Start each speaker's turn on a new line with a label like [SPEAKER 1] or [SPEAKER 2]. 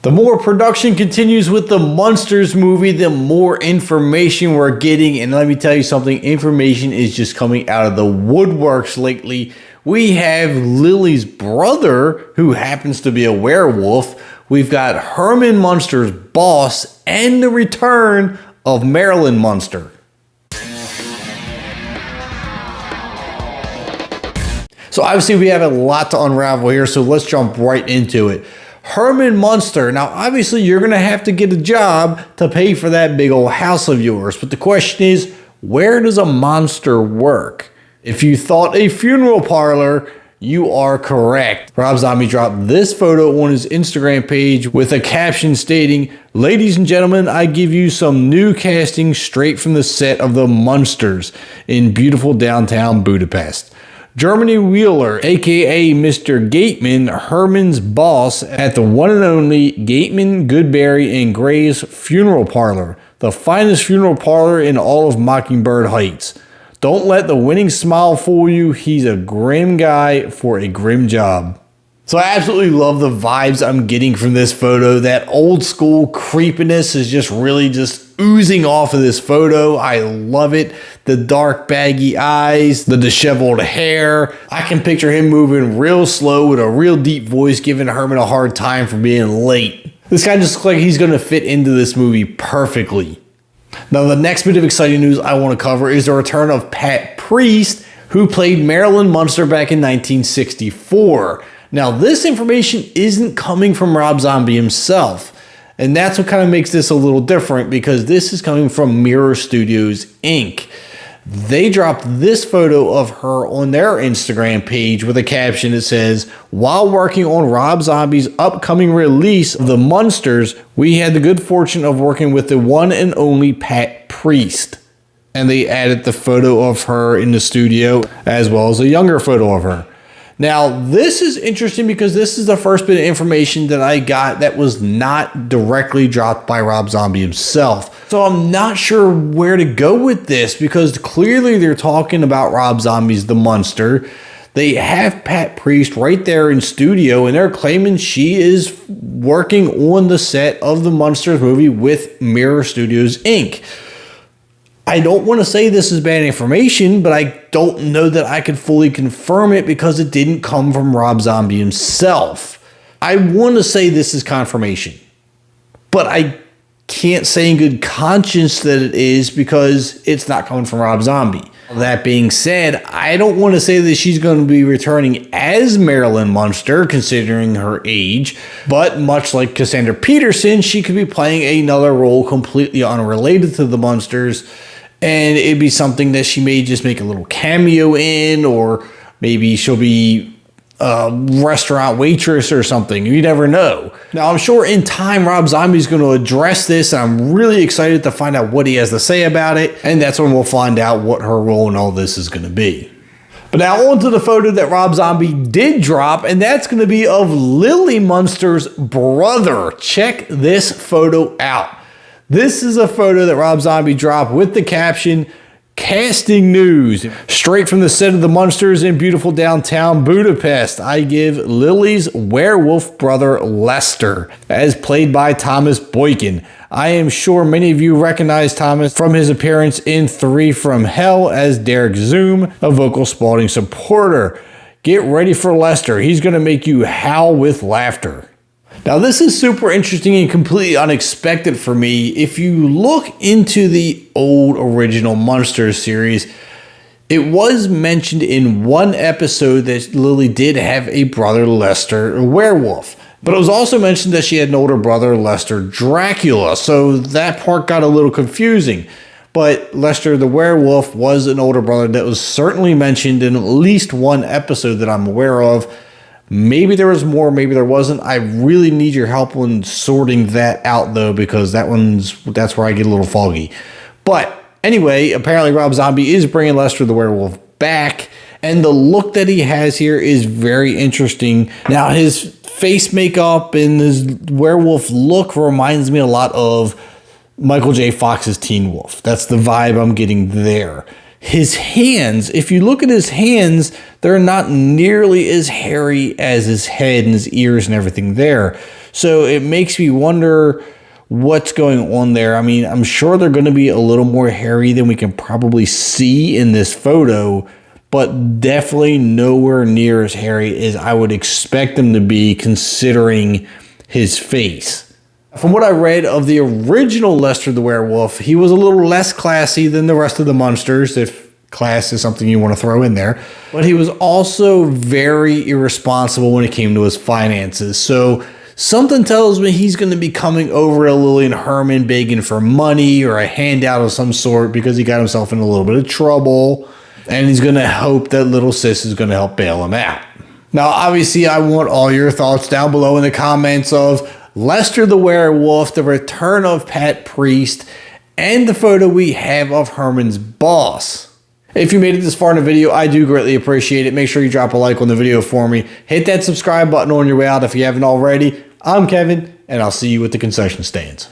[SPEAKER 1] The more production continues with the Munsters movie, the more information we're getting. And let me tell you something, information is just coming out of the woodworks lately. We have Lily's brother, who happens to be a werewolf. We've got Herman Munster's boss and the return of Marilyn Munster. So obviously we have a lot to unravel here, so let's jump right into it. Herman Munster. Now, obviously, you're going to have to get a job to pay for that big old house of yours. But the question is, where does a monster work? If you thought a funeral parlor, you are correct. Rob Zombie dropped this photo on his Instagram page with a caption stating, "Ladies and gentlemen, I give you some new casting straight from the set of the Munsters in beautiful downtown Budapest. Germany Wheeler, aka Mr. Gateman, Herman's boss at the one and only Gateman, Goodberry, and Gray's Funeral Parlor, the finest funeral parlor in all of Mockingbird Heights. Don't let the winning smile fool you. He's a grim guy for a grim job." So I absolutely love the vibes I'm getting from this photo. That old school creepiness is just really oozing off of this photo. I love it. The dark baggy eyes, the disheveled hair. I can picture him moving real slow with a real deep voice, giving Herman a hard time for being late. This guy just looks like he's going to fit into this movie perfectly. Now, the next bit of exciting news I want to cover is the return of Pat Priest, who played Marilyn Munster back in 1964. Now, this information isn't coming from Rob Zombie himself, and that's what kind of makes this a little different, because this is coming from Mirror Studios, Inc. They dropped this photo of her on their Instagram page with a caption that says, "While working on Rob Zombie's upcoming release of The Munsters, we had the good fortune of working with the one and only Pat Priest." And they added the photo of her in the studio, as well as a younger photo of her. Now, this is interesting because this is the first bit of information that I got that was not directly dropped by Rob Zombie himself. So I'm not sure where to go with this, because clearly they're talking about Rob Zombie's The Munster. They have Pat Priest right there in studio, and they're claiming she is working on the set of the Munsters movie with Mirror Studios, Inc. I don't want to say this is bad information, but I don't know that I could fully confirm it because it didn't come from Rob Zombie himself. I want to say this is confirmation, but I can't say in good conscience that it is because it's not coming from Rob Zombie. That being said, I don't want to say that she's going to be returning as Marilyn Munster, considering her age, but much like Cassandra Peterson, she could be playing another role completely unrelated to the Munsters. And it'd be something that she may just make a little cameo in, or maybe she'll be a restaurant waitress or something. You never know. Now, I'm sure in time, Rob Zombie's going to address this. And I'm really excited to find out what he has to say about it. And that's when we'll find out what her role in all this is going to be. But now on to the photo that Rob Zombie did drop, and that's going to be of Lily Munster's brother. Check this photo out. This is a photo that Rob Zombie dropped with the caption, "Casting news. Straight from the set of the Munsters in beautiful downtown Budapest, I give Lily's werewolf brother Lestor, as played by Thomas Boykin. I am sure many of you recognize Thomas from his appearance in 3 from Hell as Derek Zoom, a vocal Spalding supporter. Get ready for Lestor. He's going to make you howl with laughter." Now, this is super interesting and completely unexpected for me. If you look into the old original Munsters series, it was mentioned in one episode that Lily did have a brother, Lestor, a werewolf. But it was also mentioned that she had an older brother, Lestor Dracula. So that part got a little confusing. But Lestor the werewolf was an older brother that was certainly mentioned in at least one episode that I'm aware of. Maybe there was more, maybe there wasn't. I really need your help on sorting that out, though, because that's where I get a little foggy. But anyway, apparently Rob Zombie is bringing Lestor the werewolf back, and the look that he has here is very interesting. Now, his face makeup and his werewolf look reminds me a lot of Michael J. Fox's Teen Wolf. That's the vibe I'm getting there. His hands, if you look at his hands, they're not nearly as hairy as his head and his ears and everything there. So it makes me wonder what's going on there. I mean, I'm sure they're going to be a little more hairy than we can probably see in this photo, but definitely nowhere near as hairy as I would expect them to be considering his face. From what I read of the original Lestor the werewolf, he was a little less classy than the rest of the Munsters, if class is something you want to throw in there. But he was also very irresponsible when it came to his finances. So something tells me he's going to be coming over to Lily and Herman begging for money or a handout of some sort because he got himself in a little bit of trouble. And he's going to hope that little sis is going to help bail him out. Now, obviously, I want all your thoughts down below in the comments of Lestor the werewolf, the return of Pat Priest, and the photo we have of Herman's boss. If you made it this far in the video, I do greatly appreciate it. Make sure you drop a like on the video for me. Hit that subscribe button on your way out if you haven't already. I'm Kevin, and I'll see you at the concession stands.